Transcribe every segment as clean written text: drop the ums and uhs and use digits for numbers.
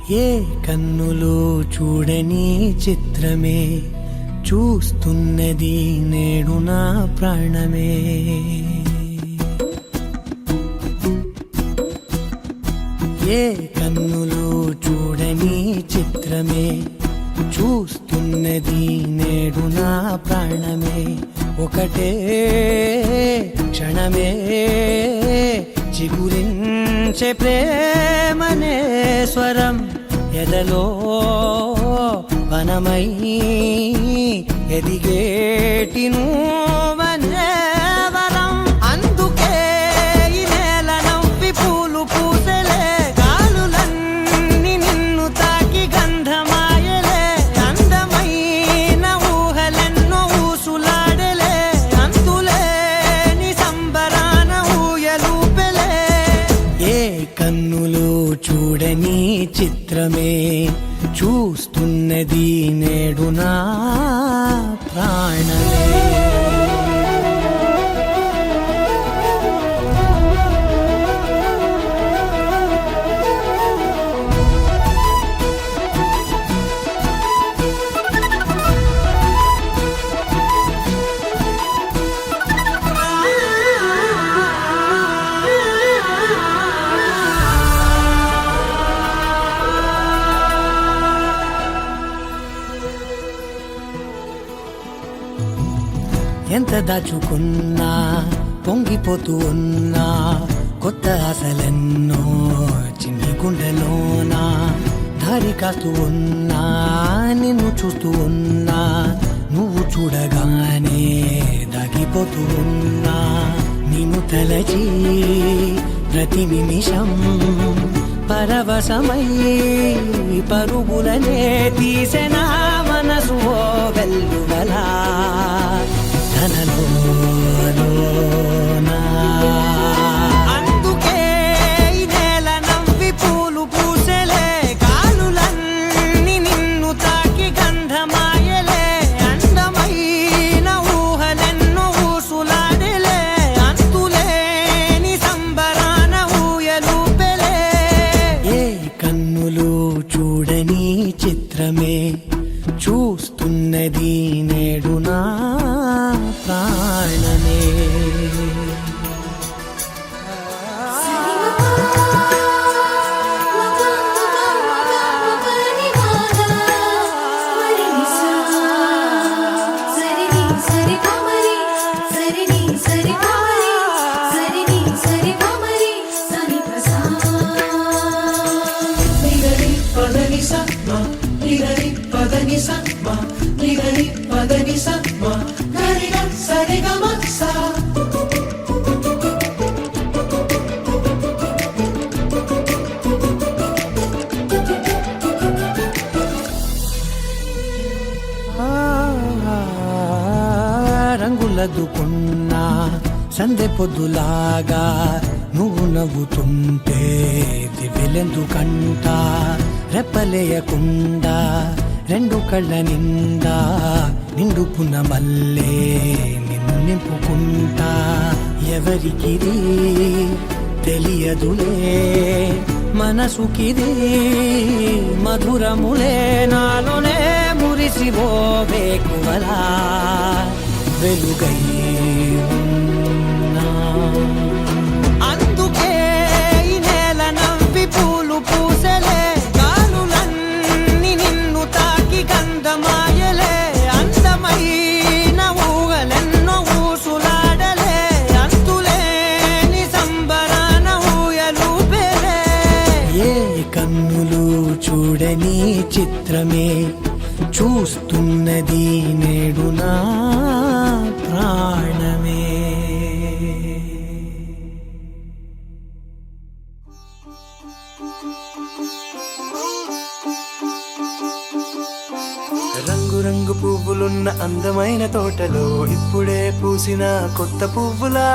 ఏ కన్నులు చూడని చిత్రమే చూస్తున్నది నేడు నా ప్రాణమే. ఏ కన్నులు చూడని చిత్రమే చూస్తున్నది నేడు నా ప్రాణమే. ఒకటే క్షణమే చిగురించే ప్రేమనే స్వరం ఎదలో వనమై ఎదిగేటి నువ్వనే వరం. అందుకే ఈ నేల నవ్వి పూలు పూసెలే, గాలులన్నీ నిన్ను తాకి గంధమాయలే. అందమైన ఊహలెన్నో ఊసులాడలే, అంతులేని సంబరాన ఊయలూపెలే. ఏ కన్నులు చూడని చిత్రమే చూస్తున్నది నేడు నా ప్రాణమే. ఎంత దాచుకున్నా పొంగిపోతూ ఉన్నా, కొత్త ఆశలెన్నో చిన్ని గుండెలోనా. దారి కాస్తూ ఉన్నా, నిన్ను చూస్తూ ఉన్నా, నువ్వు చూడగానే దాగిపోతూ ఉన్నా. నిన్ను తలచి ప్రతి నిమిషం పరవశమై పరుగులనే తీసెనా మనసు ఓ వెల్లువలా తనలోనా. అందుకే ఈ నేల నవ్వి పూలు పూసెలే, గాలులన్నీ నిన్ను తాకి గంధమాయలే. అందమైన ఊహలెన్నో ఊసులాడలే, అంతులేని సంబరాన ఊయలూపెలే. ఏ కన్నులు చూడని చిత్రమే చూస్తున్నది నేడు నా ప్రాణమే. రంగులదుకున్నా సందె పొద్దులాగా నువ్వు నవ్వుతుంటే దివ్యలెందుకంట. రెప్పలేయకుండా రెండు కళ్ళ నిండా నిండుకున్న మల్లే నిన్ను నింపుకుంటా. ఎవరికిది తెలియదులే మనసుకిది మధురములే, నాలోనే మురిసివో వేకువలా వెలుగై ఉన్నా. అందుకే ఈ నేల నవ్వి పూలు పూసెలే, గాలులన్నీ నిన్ను తాకి గంధమాయలే. అందమైన ఊహలెన్నో ఊసులాడలే, అంతులేని సంబరాన ఊయలూపెలే. ఏ కన్నులు చూడని చిత్రమే చూస్తున్నది నేడు నా ప్రాణమే. రంగు రంగు పువ్వులున్న అందమైన తోటలో ఇప్పుడే పూసిన కొత్త పువ్వులా.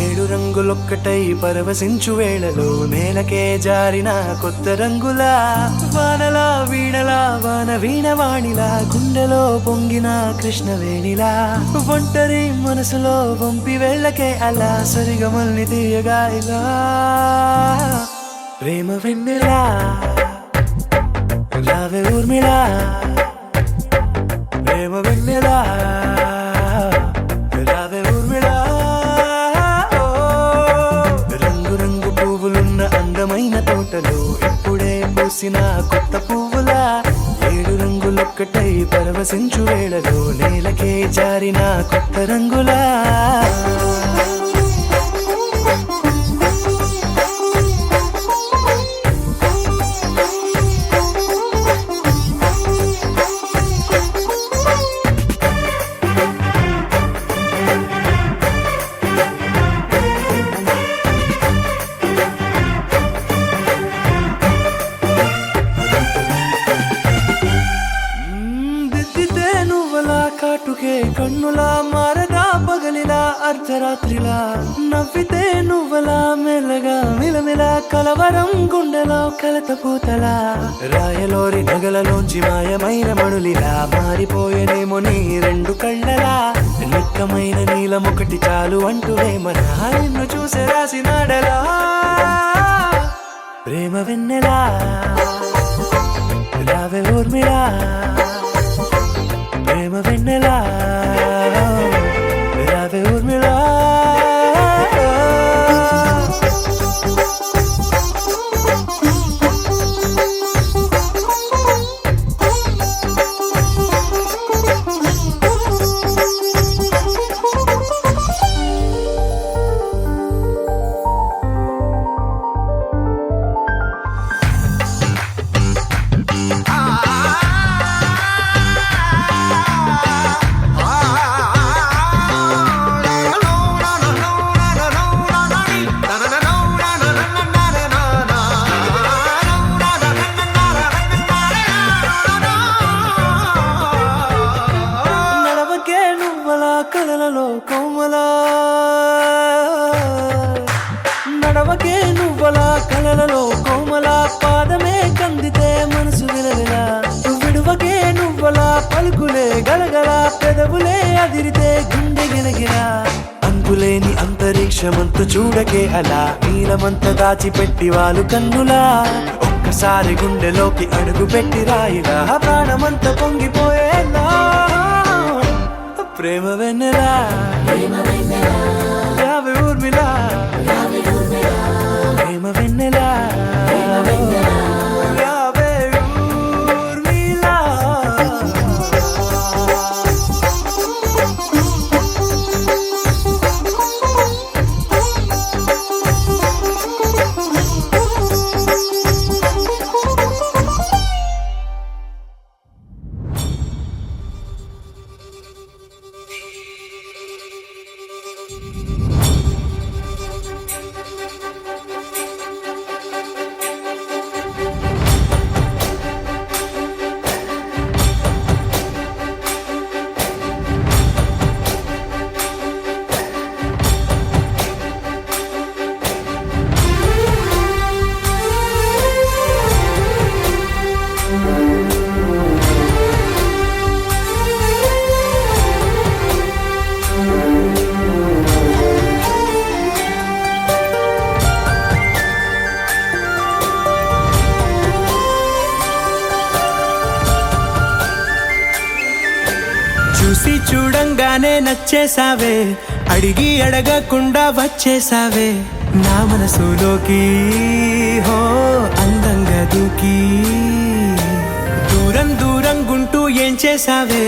7 రంగులొక్కటై పరవశించు వేళలో నేలకే జారిన కొత్త రంగులా. వానలా వీణలా వాన వీణవాణిలా, గుండెలో పొంగిన కృష్ణవేణిలా. ఒంటరి మనసులో వంపి వెళ్ళకే అలా, సరిగమల్ని తీయగా ఇలా. ప్రేమ వెన్నెలా రావే ఊర్మిళ ప్రేమ వెన్నెలా రావే ఊర్మిళ ఓ, రంగు రంగు పువ్వులున్న అందమైన తోటలో ఇప్పుడే పూసిన కొత్త పువ్వులా ఏడు రంగులొక్కటై పరవశించు వేళలో నేలకే జారిన కొత్త రంగులా దిద్దితే నువ్వలా కాటుకే కన్నులా మారదా పగలిలా అర్ధరాత్రిలా నవ్వితే నువ్వలా మెల్లగా మిలమిలా కలవరం గుండెలో కలత పూతలా రాయలోరి నగలలోంచి మాయమైన మణులిలా మారిపోయేనేమో నీ రెండు కళ్ళలా నిక్కమైన నీలమొకటి చాలు అంటూ వేమనా నిన్ను చూసే రాసినాడలా ప్రేమ వెన్నెలా రావే ఊర్మిళ ప్రేమ వెన్నెలా రావే ఊర్మిళ నడవకే నువ్వలా కలలలో కోమలా నడవకే నువ్వలా కలలలో కోమలా పాదమే కందితే మనసు విలవిలా విడువకే నువ్వలా పలుకులే గలగల పెదవులే అదిరితే గుండె గిలగిలా అంతులేని అంతరిక్షమంత చూడకే అలా నీలమంత దాచిపెట్టి వాళ్ళు కన్నులా ఒక్కసారి గుండెలోకి అడుగు పెట్టి రాయిలా ప్రాణమంత పొంగిపోయేలా ప్రేమ వెన్నెలా రావే ఊర్మిళ ప్రేమ వెన్నెలా రావే ఊర్మిళ చూసి చూడంగానే నచ్చేసావే అడిగి అడగకుండా వచ్చేసావే నా మనసులోకి హో అందంగా దూకి దూరం దూరం గుంటూ ఏం చేసావే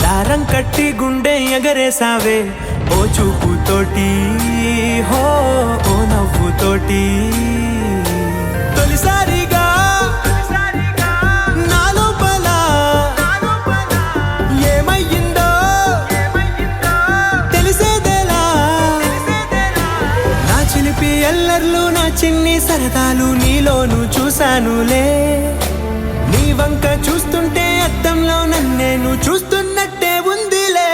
దారం కట్టి గుండె ఎగరేసావే ఓ చూపుతోటి హో ఓ నవ్వుతోటి తొలిసారిగా నా లోపల ఏమయ్యిందో తెలిసేదేలా నా చిలిపి ఎల్లర్లు నా చిన్ని సరదాలు నీలోను చూశానులే నీ వంక చూస్తుంటే అద్దంలో నన్నేను చూస్తున్నట్టే ఉందిలే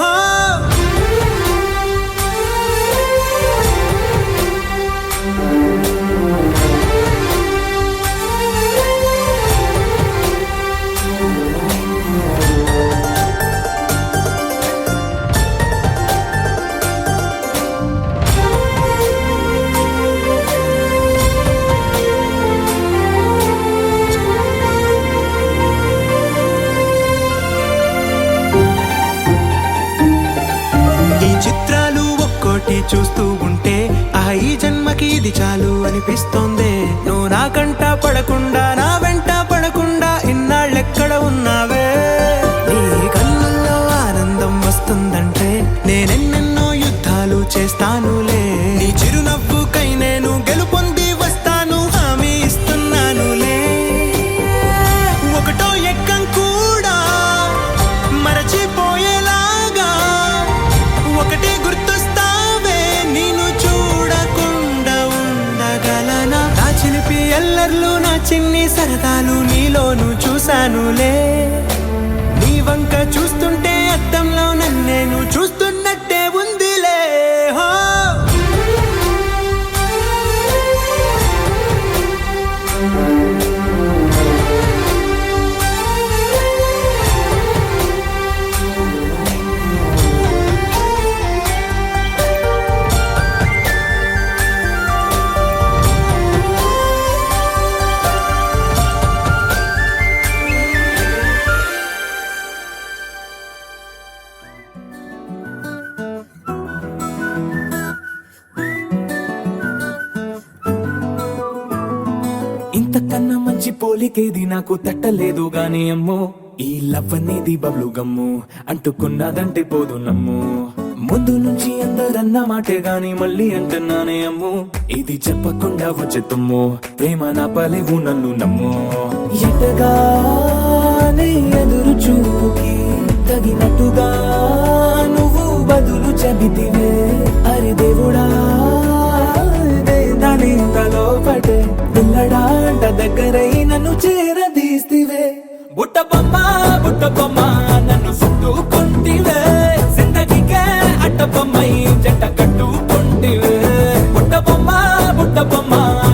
హో చూస్తూ ఉంటే ఈ జన్మకి ఇది చాలు అనిపిస్తోందే. నువ్వు నాకంట పడకుండా నా వెంట పడకుండా ఇన్నాళ్ళెక్కడ ఉన్నావే. నీ కళ్ళల్లో ఆనందం వస్తుందంటే నేనెన్నెన్నో యుద్ధాలు చేస్తానులే. నీ చిరునవ్వుకై నేను గెలుపొంది వస్తాను హామీ ఇస్తున్నానులే. ఒకటో ఎక్కం కూడా మరచిపోయేలాగా ఒకటే గుర్తొస్తావే. నేను చూడకుండా ఉండగలనా. నా చిలిపి ఎల్లర్లు నా చిన్ని సరదాలు నీలోను చూశానులే. నీ వంక చూస్తుంటే అద్దంలో నన్నేను చూస్తున్నట్టే ఉందిలే. హో ఇంతకన్నా మంచి పోలికేది నాకు తట్టలేదు గాని అమ్మో. ఈ లవ్ అనేది బబ్లు గమ్ము అంటుకున్నదంటే పోదు నమ్ము. ముందు నుంచి అందరన్న మాటే గాని మళ్ళీ అంటున్నానే అమ్ము. ఇది చెప్పకుండా వచ్చే తుమ్ము ప్రేమ నా పలేవు నన్ను నమ్ము. ఎటగానే ఎదురు చూకి తగినట్టుగా నువ్వు బదులు చెబితివే. అరి దేవుడా దాని తలో పటే పిల్లడాంట దగ్గరై నన్ను చేరదీస్తివే. బుట్ట బొమ్మ నన్ను చుట్టుకుంటివే. జిందగీకే అట్ట బొమ్మై జంట కట్టుకుంటివే. బుట్ట బొమ్మ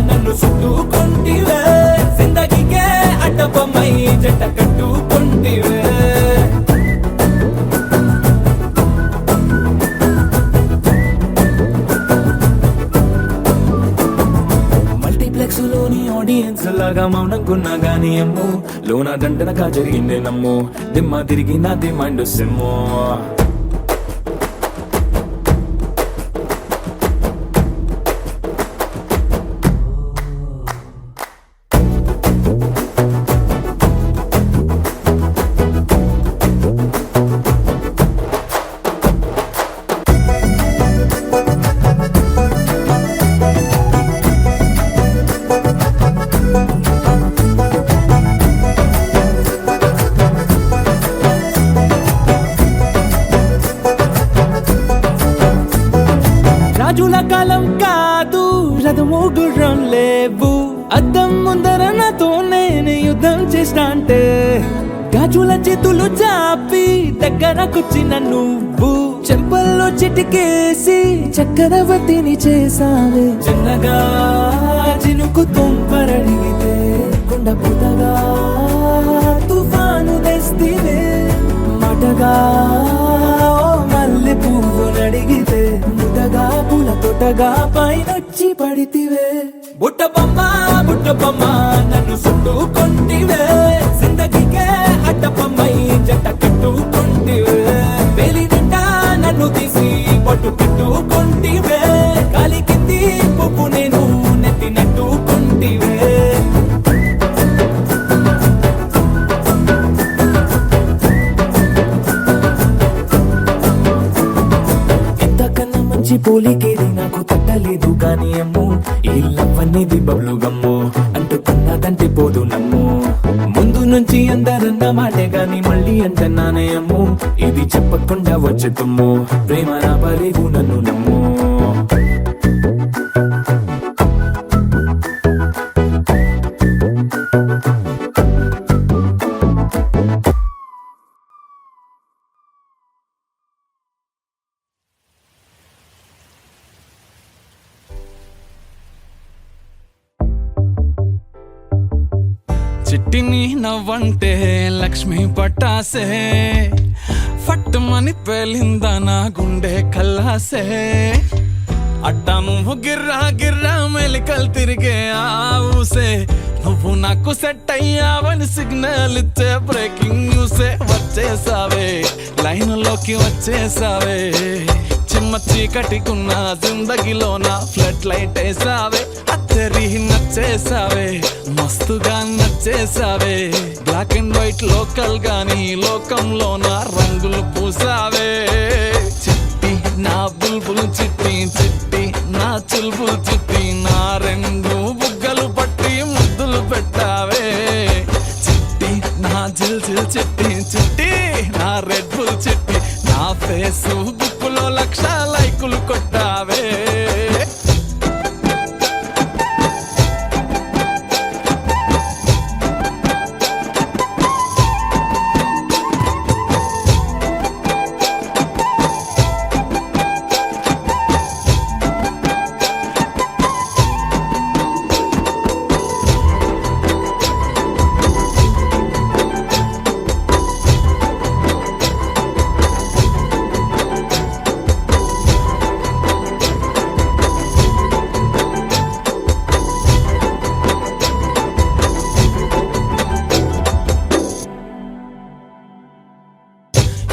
నన్ను చుట్టుకుంటివే. జిందగీకే అట్ట బొమ్మై జంట కట్టుకుంటివే. లోని ఆడియన్స్ లాగా మౌనంకున్నా గానీ అమ్ము. లోన దండనగా జరిగిందే నమ్ము. దిమ్మ తిరిగి నా దిమ్మండు సిమ్ము. రాజుల కాలం కాదు రథము గుర్రం లేవు. అద్దం ముందర నాతో నేను యుద్ధం చేస్తా అంటే గాజుల చేతులు చాపి దగ్గరకొచ్చిన నువ్వు చెంపల్లో చిటికేసి చక్రవర్తిని చేసావే. చిన్నగా చినుకు తుంపరడిగితే కొండ పుటగా తుఫాను తెస్తివే. మాటగా మల్లె పువ్వు నడిగితే ముదగా పూల తోటగా పైనొచ్చి పడితివే. బుట్ట బొమ్మ నన్ను చుట్టుకుంటివే. జిందగీకే అడ్డ బొమ్మై జంట కట్టుకుంటివే. వేలి నిండా నన్ను తీసి పట్టు కట్టుకుంటివే. కాలి కింది పువ్వు నేను నెత్తినట్టుకుంటివే. పోలికేది నాకు తట్టలేదు గాని అమ్ము. ఈ లవ్ అనేది బబ్లు గమ్ము అంటుకున్నదంటే పోదు నమ్ము. ముందు నుంచి అందరన్న మాటే గాని మళ్ళీ అంటున్నానే అమ్ము. ఇది చెప్పకుండా వచ్చే తుమ్ము ప్రేమ నా పలేవు నన్ను నమ్ము. చిట్టిని నవ్వంటే లక్ష్మి పట్టాసే. ఫట్టుమని పేలిందా నా గుండె కల్లాసే. అట్టా నువ్వు గిర్రా గిర్రా మెలికలు తిరిగే ఆవుసే. నువ్వు నాకు సెట్ అయ్యావని సిగ్నల్ ఇచ్చే బ్రేకింగ్ న్యూసే. వచ్చేసావే లైన్లోకి వచ్చేసావే. చిమ్మ చీకటికున్న జిందగీలోన ఫ్లడ్ లైట్ వేసావే అత్తరి నచ్చేసావే మస్తుగా నచ్చేసావే బ్లాక్ అండ్ వైట్ లోకల్ గాని లోకంలోన రంగులు పూసావే చిట్టి నా బుల్బుల్ చిట్టి చిట్టి నా చుల్బుల్ చిట్టి నా రెండు బుగ్గలు పట్టి ముద్దులు పెట్టావే చిట్టి నా జిల్ జిల్ చిట్టి చిట్టి నా రెడ్ బుల్ చిట్టి నా ఫేస్బుక్ లో 1,00,000 లైకులు కొట్టావే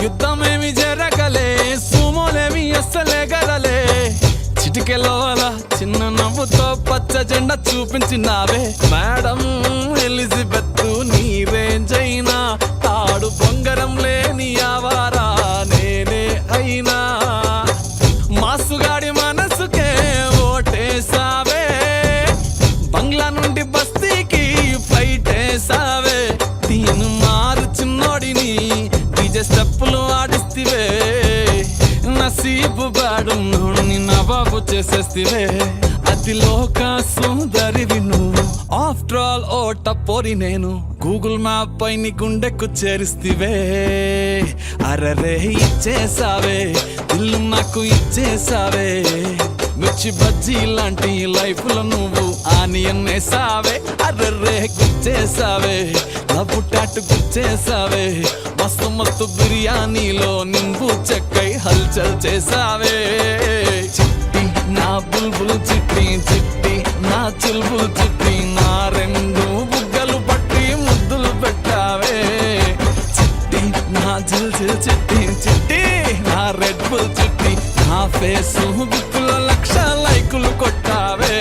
యుద్ధమేమి జరగలే సుమోలేమి అస్సలే గదలే చిటికెలోల చిన్న నవ్వుతో పచ్చ జెండా చూపించినావే మేడం ఎలిజబెత్ నీ రేంజ్ అయినా తాడు బొంగరం లేని ఆవారా నేనే అయినా మాసుగాడి మనసుకే ఓటేసావే బంగ్లా నుండి బస్తీకి ఫ్లైట్ వేసావే దీని మారు చిన్నోడిని స్టెప్పులు ఆడిస్తివే నసీబు బాడు నుండి నవాబు చేసేస్తివే అతి లోక సుందరివి నువ్వు ఆఫ్టర్ ఆల్ ఓ టపోరి నేను గూగుల్ మ్యాప్ పై నీ గుండెకు చేరిస్తివే అరరే ఇచ్చేసావే ఇల్లు నాకు ఇచ్చేసావే మిర్చి బజ్జీ లాంటి లైఫ్ లో నువ్వు ఆనియన్ వేసావే అర్రే గుచ్చేసావే లవ్వు టాటు గుచ్చేసావే మస్తు మస్తు బిర్యానీలో నింబు చెక్కై హల్చల్ చేసావే చిట్టి నా బుల్బుల్ చిట్టి చిట్టి నా చుల్బుల్ చిట్టి నా రెండు బుగ్గలు పట్టి ముద్దులు పెట్టావే చిట్టి నా జిల్ జిల్ చిట్టి చిట్టి నా రెడ్ బుల్ చిట్టి నా ఫేస్బుక్ లో 1,00,000 లైకులు కొట్టావే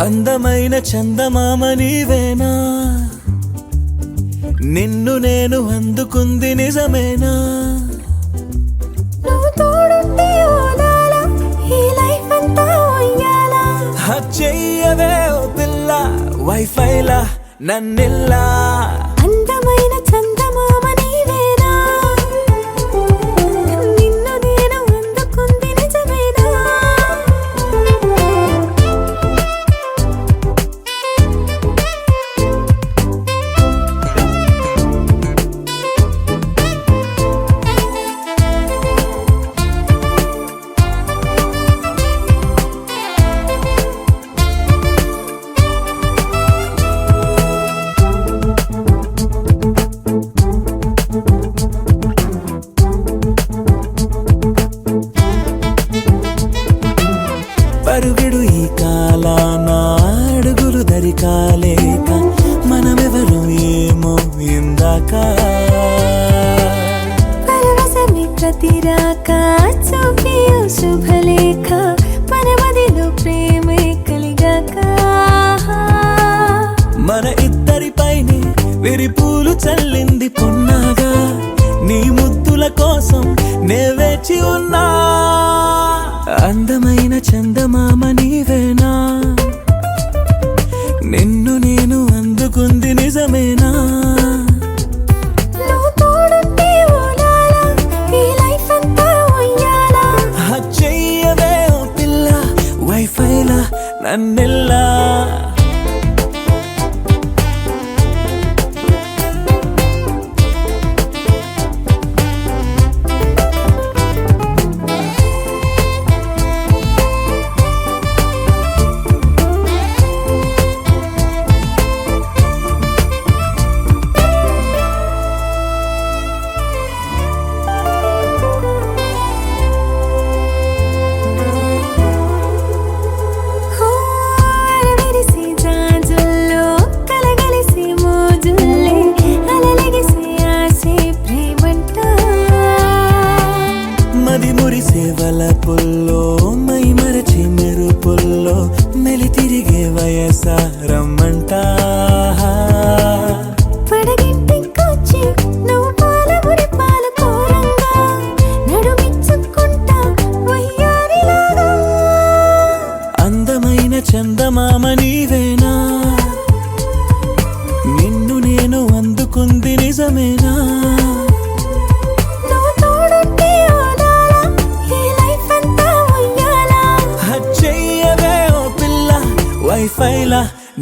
అందమైన చందమామ నీవేనా నిన్ను నేను అందుకుంది నిజమేనా నువ్వు తోడుంటే ఓదాలా ఈ లైఫ్ అంతా ఉయ్యాలా చెయ్యవే ఓ పిల్ల వైఫైలా నన్నిల్లా అందమైన చందమామ నీవేనా నిన్ను నేను అందుకుంది నిజమేనా పరుగిడు ఈ కాలాన అడుగులు దరికాలేక మనమెవరు ఏమో ఇందాక పరవశమే ప్రతిరాక చూపి శుభలేఖ మన మదిలో ప్రేమే కలిగాక మన ఇద్దరిపైనే విరిపూలు చల్లింది పొన్నాగా నీ ముద్దుల కోసం నే వేచి ఉన్నా అందమైన చందమామ నీవేనా నిన్ను నేను అందుకుంది నిజమేనా నువ్వు తోడుంటే ఓదాలా ఈ లైఫ్ అంతా ఉయ్యాలా చెయ్యవే ఓ పిల్ల వైఫైలా నన్నిల్లా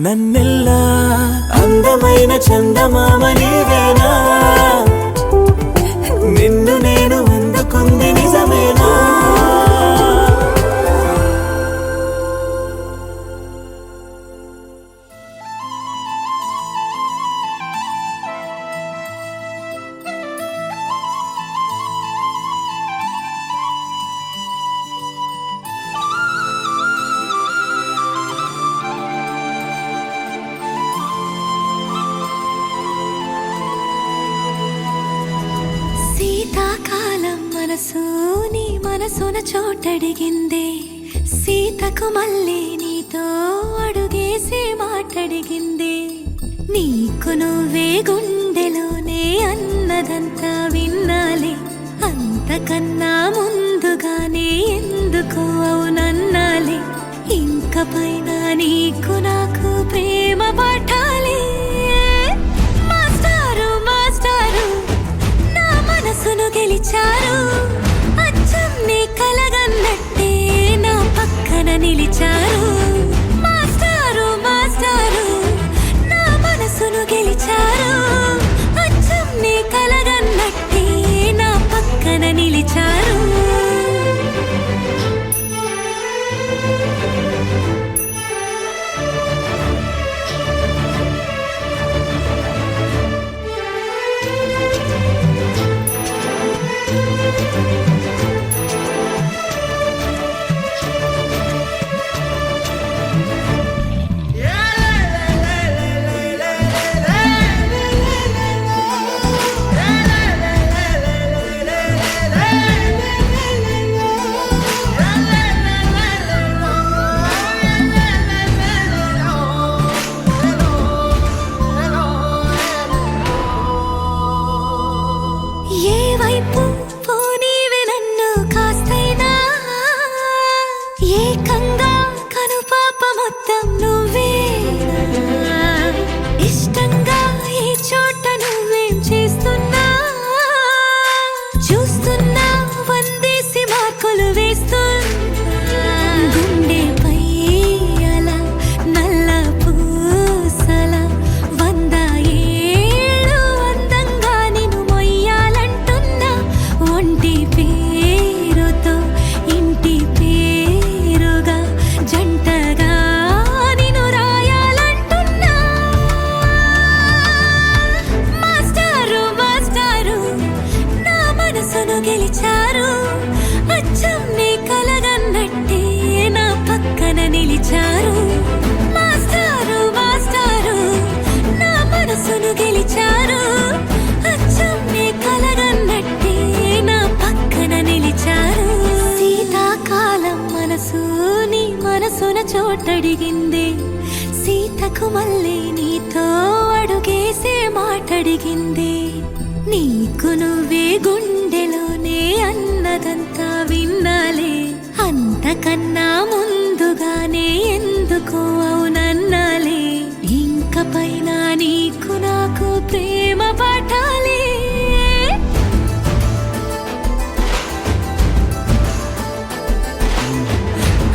నన్నెల్లా అందమైన చందమామ నీవేనా నిన్ను నేను అందుకుంది నిజమేనా శీతాకాలం మనసు నీ మనసున చోటడిగిందే సీతకు మళ్ళీ నీతో అడుగేసి మాటడిగిందే నీకు నువ్వే గుండెలోనే అన్నదంతా విన్నాలే అంతకన్నా ముందుగానే ఎందుకు అవునన్నాలే ఇంక పైన నీకు నాకు ప్రేమ పాఠాలే మాస్టారు మాస్టారు నా మనసును గెలిచారు అచ్చం నీ కలగన్నట్టే నా పక్కన నిలిచారు మాస్టారు మాస్టారు నా మనసును గెలిచారు అచ్చం నీ కలగన్నట్టే నా పక్కన నిలిచారు ఏ వైపు పోనీవి నన్ను కాస్తైనా ఏకంగా కనుపాప మొత్తం నువ్వే ఇష్టంగా ఈ చోట నువ్వేం చేస్తున్నా చూస్తున్నా వందేసి మార్కులు వేస్తున్నా గుండెపై అలా నల్ల పూసల 100 ఏళ్ళు అందంగా నిన్ను మొయ్యాలంటున్నా ఒంటి పేరుతో ఇంటి పేరుగా జంటగా నిన్ను రాయాలంటున్నా మాస్టారు మాస్టారు నా మనసును గెలిచారు అచ్చం నీ కలగన్నట్టే నా పక్కన నిలిచారు మాస్టారు మాస్టారు నా మనసును గెలిచారు అచ్చం నీ కలగన్నట్టే నా పక్కన నిలిచారు శీతాకాలం మనసు నీ మనసున చోటడిగిందే సీతకు మళ్ళీ నీతో అడుగేసే మాటడిగిందే నీకు నువ్వే గుండెలోనే అన్నదంతా విన్నాలే అంతకన్నా ముందుగానే ఎందుకు అవునన్నాలే ఇంక పైన నీకు నాకు ప్రేమ పాఠాలే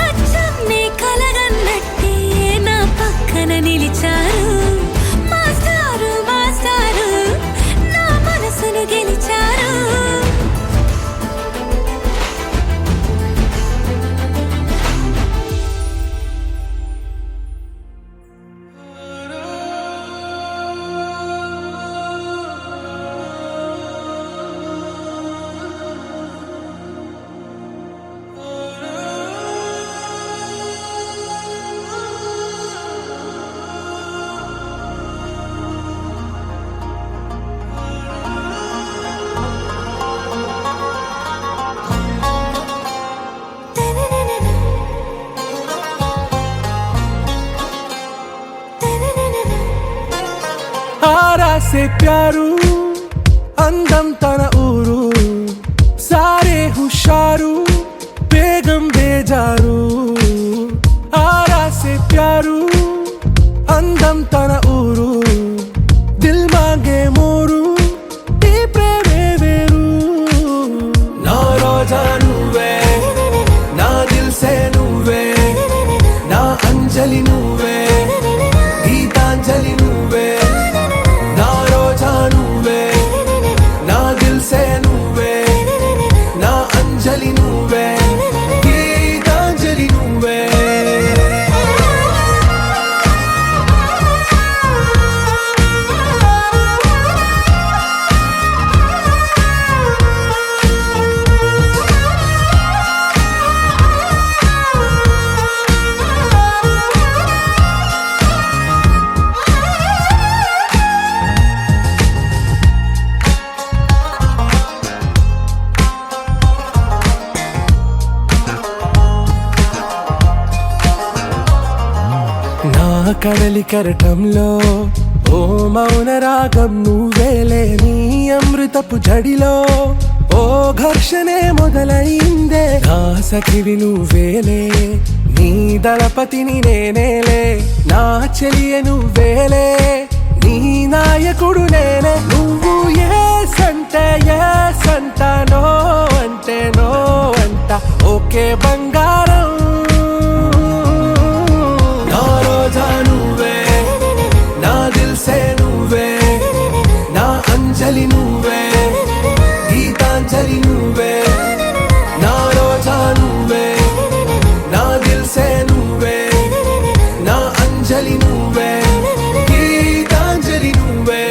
అచ్చం నీ కలగన్నట్టే నా పక్కన నిలిచారు మాస్టారు మాస్టారు నా మనసును గెలిచారు आरा से प्यारू అందం తన ఊరు సారే హుషారు బేగం బేజారు ఆరా సే ప్యారు అందం తన ఊరు దిల్ మాంగే మోరు ఈ ప్రేమే వేరు నా రోజా నువ్వే నా దిల్ సే నువ్వే నా అంజలి నువ్వే ఈ కడలి కెరటంలో ఓ మౌన రాగం నువ్వేలే నీ అమృతపు జడిలో ఓ ఘర్షణే మొదలైందే నా సఖివి నువ్వేలే నీ దళపతిని నేనేలే నా చెలియ నువ్వేలే నీ నాయకుడు నేనే నువ్వు ఏ సంట నో అంటే నో అంట ఓకే బంగారం నా రోజా నువ్వే నా దిల్సే నువ్వే నా అంజలి నువ్వే గీతాంజలి నువ్వే నా రోజా నువ్వే నా దిల్సే నువ్వే నా అంజలి నువ్వే గీతాంజలి నువ్వే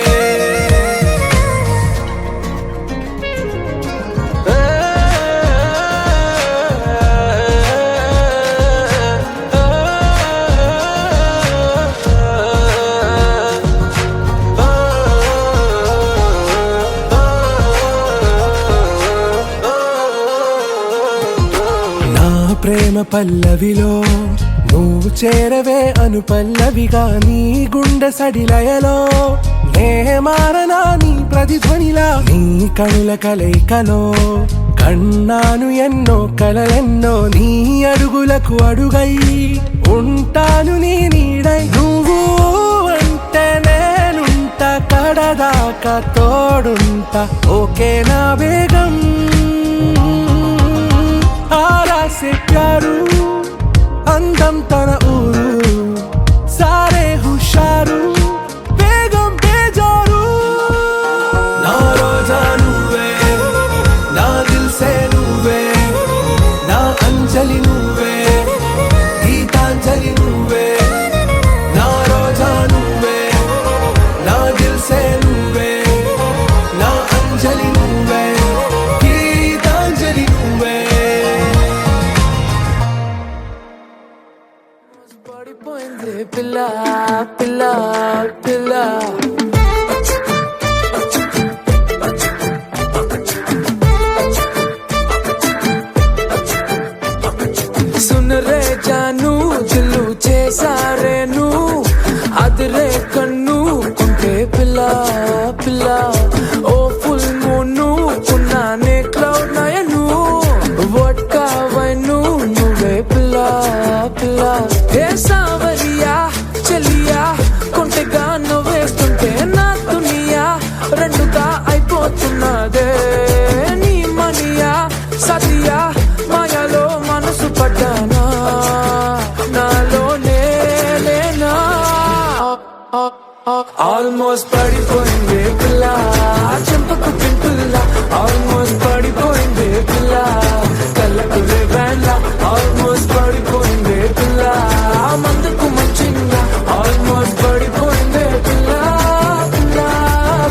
నా ప్రేమ పల్లవిలో నువ్వు చేరవే అను పల్లవిగా నీ గుండె సడిలయలో నే మారనా నీ ప్రతిధ్వనిలా నీ కనుల కలయికలో కన్నాను ఎన్నో కలలెన్నో నీ అడుగులకు అడుగై ఉంటాను నీ నీడై నువ్వు అంటే నేనుంట కడదాకా తోడుంటా ఓకే నా బేగం आरा से प्यारू అందం తన ఊరు సారే హుషారు బేగం బేజారు నా రోజా నువ్వే నా దిల్సే నువ్వే నా అంజలి నువ్వే గీతాంజలి నువ్వే నా రోజా నువ్వే నా దిల్సే నువ్వే నా అంజలి నువ్వే గీతాంజలి నువ్వే పడిపోయింది పిల్ల పిల్ల పిల్ల సున్ రే జాను దిల్లు చేసారే ను అదిరే కన్ను కుంటే పిల్ల పిల్ల ఓ ఫుల్ మూను కున్నానే క్లౌడ్ నయను వడ్కా వైను నువ్వే పిల్ల పిల్ల ఏ సావరియా చెలియా కొంటెగా నువ్వేస్తుంటే నా దునియా రెండుగా అయిపోతున్నదే నీ మనియా సతియా మాయలో మనసు పడ్డానా నాలోనే లేనా ఆల్మోస్ట్ పడిపోయింది పిల్ల చెంపకు పింపుల్ల ఆల్మోస్ట్ పడిపోయింది పిల్ల కళ్ళకు రేవాన్ల ఆల్మోస్ట్ పడిపోయింది పిల్ల మందుకు మంచిగా ఆల్మోస్ట్ పడిపోయింది పిల్ల పిల్ల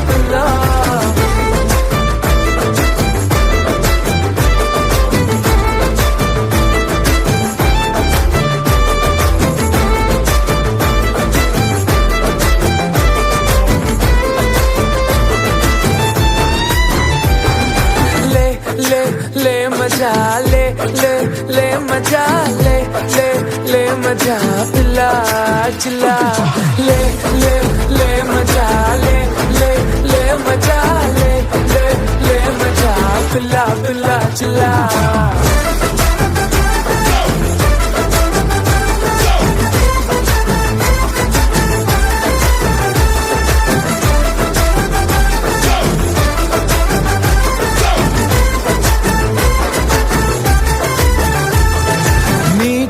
పిల్ల ले मजा ले मजा ले मजा पिला चिल्ला ले मजा ले मजा ले मजा पिला पिला चिल्ला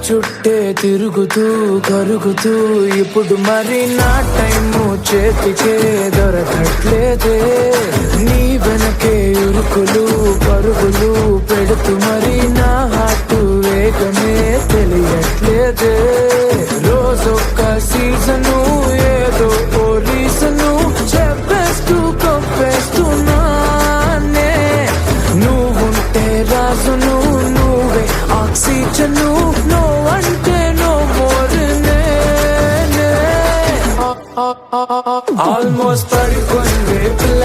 చుట్టే తిరుగుతూ కరుగుతూ ఇప్పుడు మరి నా టైము చేతికే దొరకట్లేదే నీ వెనకే ఉరుకులు పరుగులు పెడుతూ మరి నా హార్ట్ వేగమే తెలియట్లేదే రోజొక్క సీజను ఏదో ఓ రీజను చెప్పేస్తూ కప్పేస్తున్నానే నువ్వుంటే రాజును నువ్వే ఆక్సిజను నో అంటే నో మోర్ ఆల్మోస్ట్ పడిపోయింది పిల్ల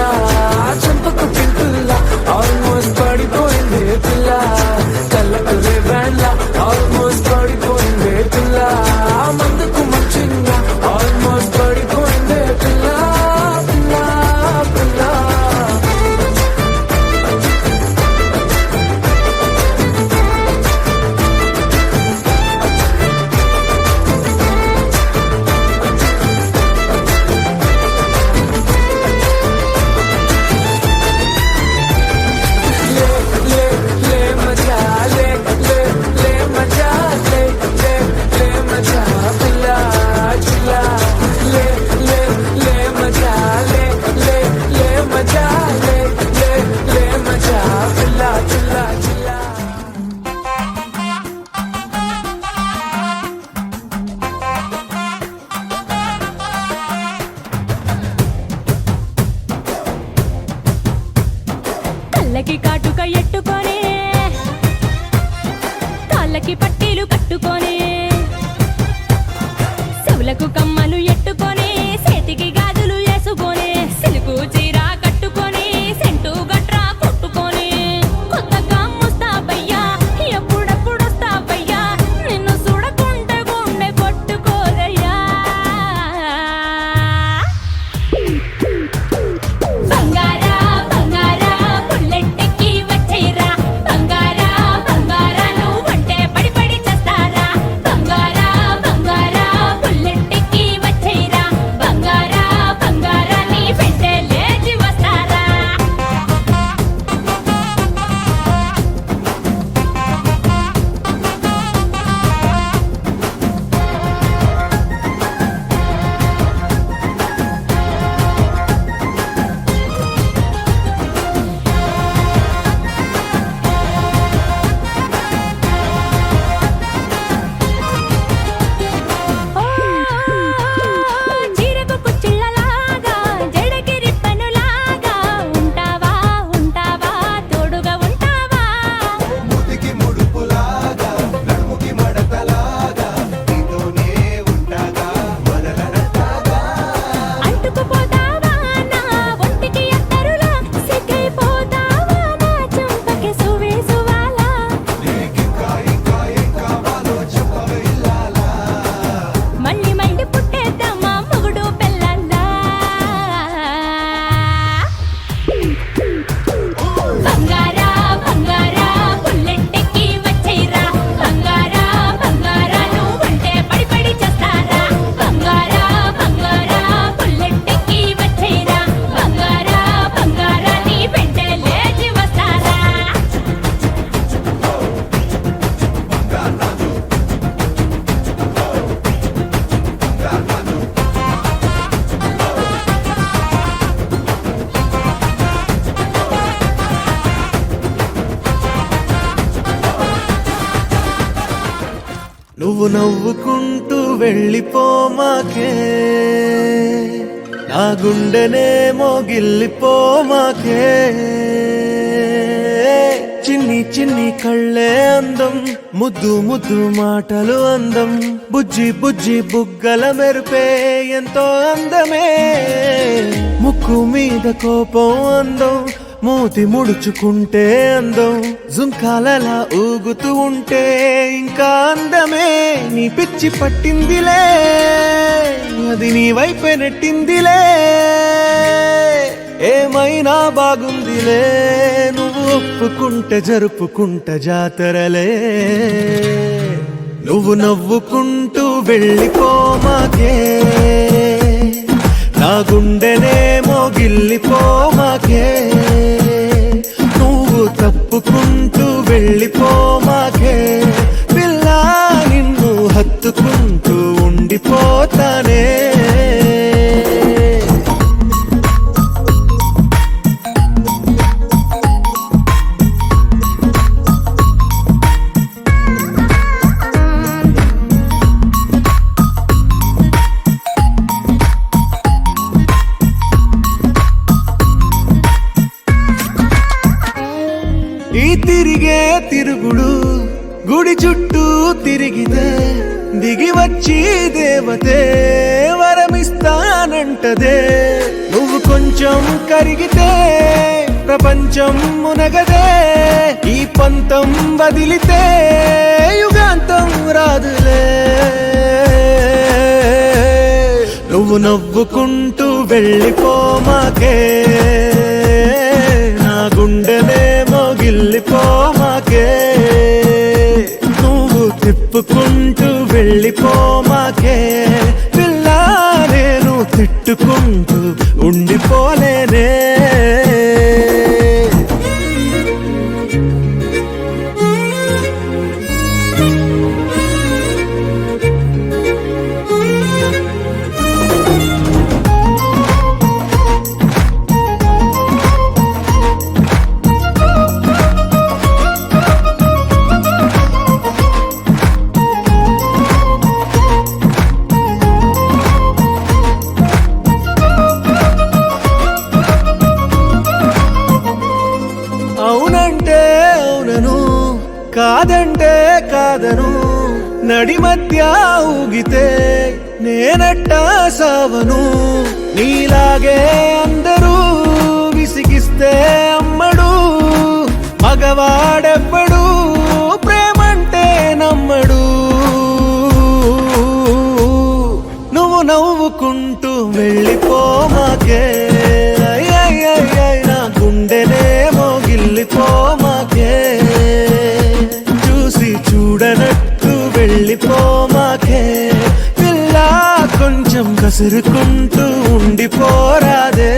చెంపకు పింపుల్ల ఆల్మోస్ట్ పడిపోయింది పిల్ల కళ్ళకు రేవాన్ల ఆల్మోస్ట్ పడిపోయింది పిల్ల మందుకు మంచిగా కొట్టుకుపోతావా నా ఒంటికి అత్తరులా సిగ్గైపోతావా నా చెంపకి సువేసువాలా మళ్ళీ మళ్ళీ పుట్టేద్దామా మొగుడు పెళ్ళాలా బంగారా బంగారా బుల్లెట్టెక్కి వచ్చేరా బంగారా బంగారా నువ్వంటే పడి పడి చేస్తారా బంగారా బంగారా బుల్లెట్టెక్కి వచ్చేరా బంగారా బంగారా నీ వెంటే లేచి వస్తారా నువ్వు నవ్వుకుంటూ వెళ్ళిపోమాకే నా గుండెనేమో గిల్లిపోమాకే చిన్ని చిన్ని కళ్ళే అందం ముద్దు ముద్దు మాటలు అందం బుజ్జి బుజ్జి బుగ్గల మెరుపే ఎంతో అందమే ముక్కు మీద కోపం అందం మూతి ముడుచుకుంటే అందం జుంకాలలా ఊగుతూ ఉంటే ఇంకా అందమే నీ పిచ్చి పట్టిందిలే అది నీ వైపే నెట్టిందిలే ఏమైనా బాగుందిలే నువ్వు ఒప్పుకుంటే జరుపుకుంట జాతరలే నువ్వు నవ్వుకుంటూ వెళ్ళిపోమాకే నా గుండెనేమో గిల్లిపోమాకే నువ్వు తప్పుకుంటూ వెళ్ళిపోమాకే పిల్ల నిన్ను హత్తుకుంటూ ఉండిపోతానే ఈ తిరిగే తిరుగుడు గుడి చుట్టూ తిరిగితే దిగి వచ్చి దేవతే వరమిస్తానంటదే నువ్వు కొంచెం కరిగితే ప్రపంచం మునగదే ఈ పంతం వదిలితే యుగాంతం రాదులే నువ్వు నవ్వుకుంటూ వెళ్ళిపోమాకే నా గుండెనేమో గిల్లిపోమాకే నువ్వు తిప్పుకుంటూ వెళ్ళిపోమాకే పిల్ల నేను తిట్టుకుంటూ ఉండిపోలేనే అవునంటే అవునను కాదంటే కాదను నడి మధ్య ఊగితే నేనట్టా సావను నీలాగే అందరూ విసిగిస్తే అమ్మడు మగవాడెవ్వడు ప్రేమంటే నమ్మడు నువ్వు నవ్వుకుంటూ వెళ్ళిపోమాకే నా గుండెనేమో గిల్లిపోమాకే చూసి చూడనట్టు వెళ్ళిపోమాకే పిల్ల కొంచెం కసురుకుంటూ ఉండిపోరాదే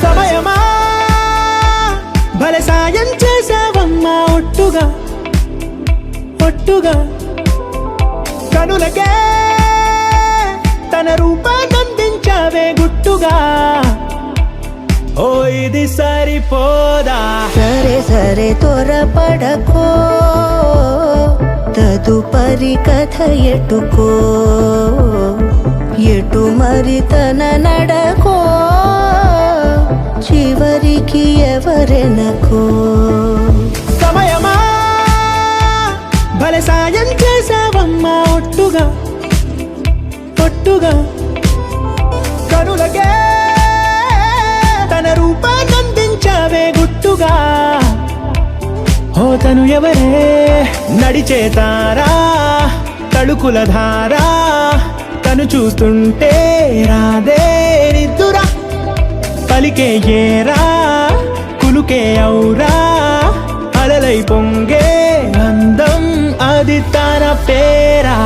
సమయమా భలే సాయం చేసావమ్మా ఒట్టుగా ఒట్టుగా కనులకే తన రూపాన్నందించావే గుట్టుగా ఓ ఇది సరిపోదా సరే సరే త్వరపడకో తదుపరి కథ ఎటుకో ఎటు మరి తన నడకో చివరికి ఎవరెనకో సమయమా భలే సాయం చేసావమ్మా ఒట్టుగా ఒట్టుగా కనులకే తన రూపాన్నందించావే గుట్టుగా ఓ తను ఎవరే నడిచే తారా తడుకుల ధారా తను చూస్తుంటే రాదే నిద్దురా పలికే ఏరా కులుకే ఔరా అలలై పొంగే అందం అది తన పేరా